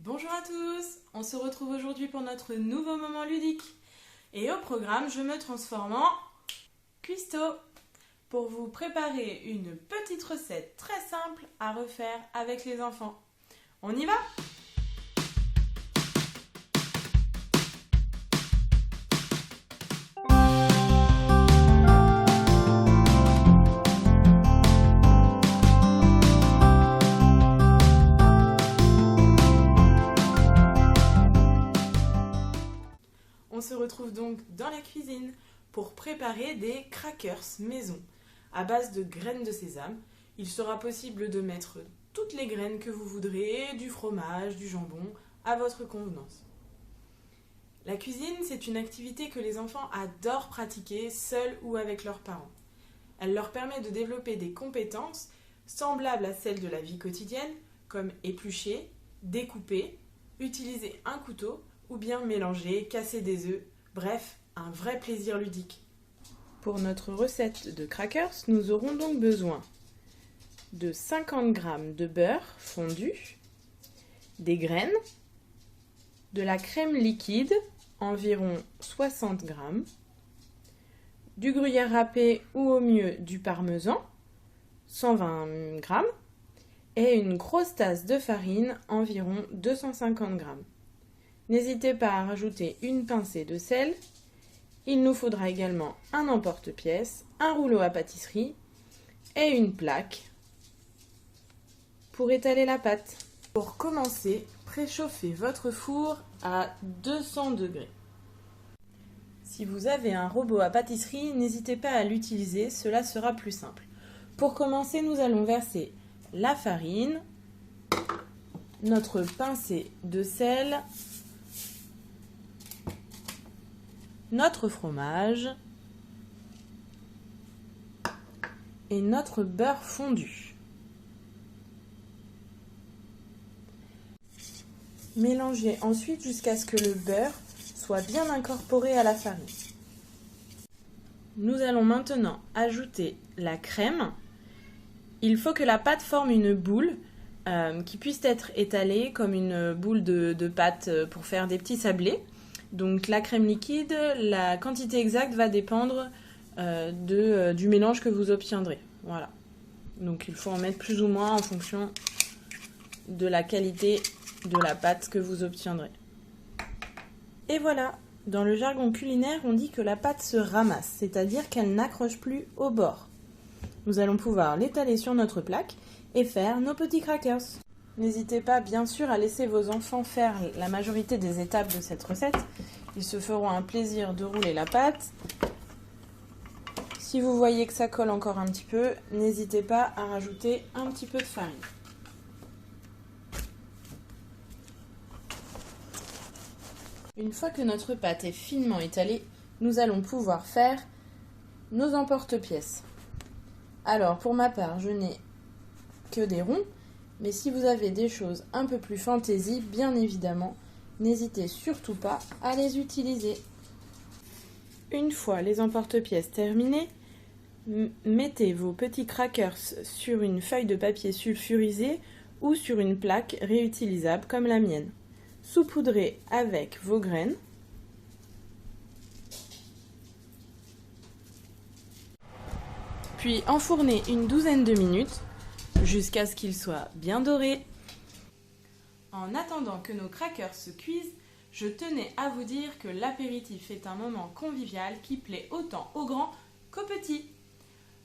Bonjour à tous, on se retrouve aujourd'hui pour notre nouveau moment ludique. Et au programme, je me transforme en cuistot pour vous préparer une petite recette très simple à refaire avec les enfants. On y va ? On se retrouve donc dans la cuisine pour préparer des crackers maison à base de graines de sésame. Il sera possible de mettre toutes les graines que vous voudrez, du fromage, du jambon, à votre convenance. La cuisine, c'est une activité que les enfants adorent pratiquer seuls ou avec leurs parents. Elle leur permet de développer des compétences semblables à celles de la vie quotidienne, comme éplucher, découper, utiliser un couteau, ou bien mélanger, casser des œufs, bref, un vrai plaisir ludique. Pour notre recette de crackers, nous aurons donc besoin de 50 g de beurre fondu, des graines, de la crème liquide, environ 60 g, du gruyère râpé ou au mieux du parmesan, 120 g, et une grosse tasse de farine, environ 250 g. N'hésitez pas à rajouter une pincée de sel. Il nous faudra également un emporte-pièce, un rouleau à pâtisserie et une plaque pour étaler la pâte. Pour commencer, préchauffez votre four à 200 degrés. Si vous avez un robot à pâtisserie, n'hésitez pas à l'utiliser, cela sera plus simple. Pour commencer, nous allons verser la farine, notre pincée de sel, notre fromage et notre beurre fondu. Mélangez ensuite jusqu'à ce que le beurre soit bien incorporé à la farine. Nous allons maintenant ajouter la crème. Il faut que la pâte forme une boule qui puisse être étalée comme une boule de pâte pour faire des petits sablés. Donc la crème liquide, la quantité exacte va dépendre du mélange que vous obtiendrez. Voilà. Donc il faut en mettre plus ou moins en fonction de la qualité de la pâte que vous obtiendrez. Et voilà, dans le jargon culinaire, on dit que la pâte se ramasse, c'est-à-dire qu'elle n'accroche plus au bord. Nous allons pouvoir l'étaler sur notre plaque et faire nos petits crackers. N'hésitez pas bien sûr à laisser vos enfants faire la majorité des étapes de cette recette. Ils se feront un plaisir de rouler la pâte. Si vous voyez que ça colle encore un petit peu, n'hésitez pas à rajouter un petit peu de farine. Une fois que notre pâte est finement étalée, nous allons pouvoir faire nos emporte-pièces. Alors pour ma part, je n'ai que des ronds. Mais si vous avez des choses un peu plus fantaisie, bien évidemment, n'hésitez surtout pas à les utiliser. Une fois les emporte-pièces terminés, mettez vos petits crackers sur une feuille de papier sulfurisé ou sur une plaque réutilisable comme la mienne. Saupoudrez avec vos graines. Puis enfournez une douzaine de minutes jusqu'à ce qu'ils soient bien dorés. En attendant que nos crackers se cuisent, je tenais à vous dire que l'apéritif est un moment convivial qui plaît autant aux grands qu'aux petits.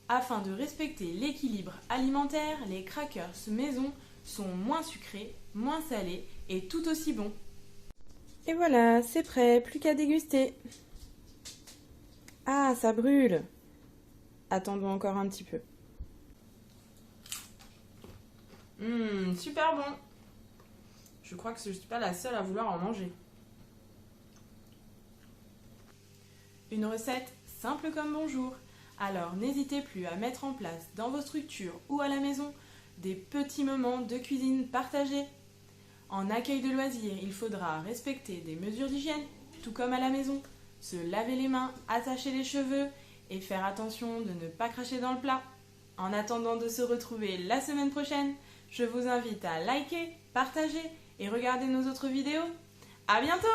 Afin de respecter l'équilibre alimentaire, les crackers maison sont moins sucrés, moins salés et tout aussi bons. Et voilà, c'est prêt, plus qu'à déguster. Ah, ça brûle! Attendons encore un petit peu. Super bon. Je crois que je ne suis pas la seule à vouloir en manger. Une recette simple comme bonjour. Alors n'hésitez plus à mettre en place dans vos structures ou à la maison des petits moments de cuisine partagés. En accueil de loisirs, il faudra respecter des mesures d'hygiène, tout comme à la maison. Se laver les mains, attacher les cheveux et faire attention de ne pas cracher dans le plat. En attendant de se retrouver la semaine prochaine, je vous invite à liker, partagez et regardez nos autres vidéos. À bientôt!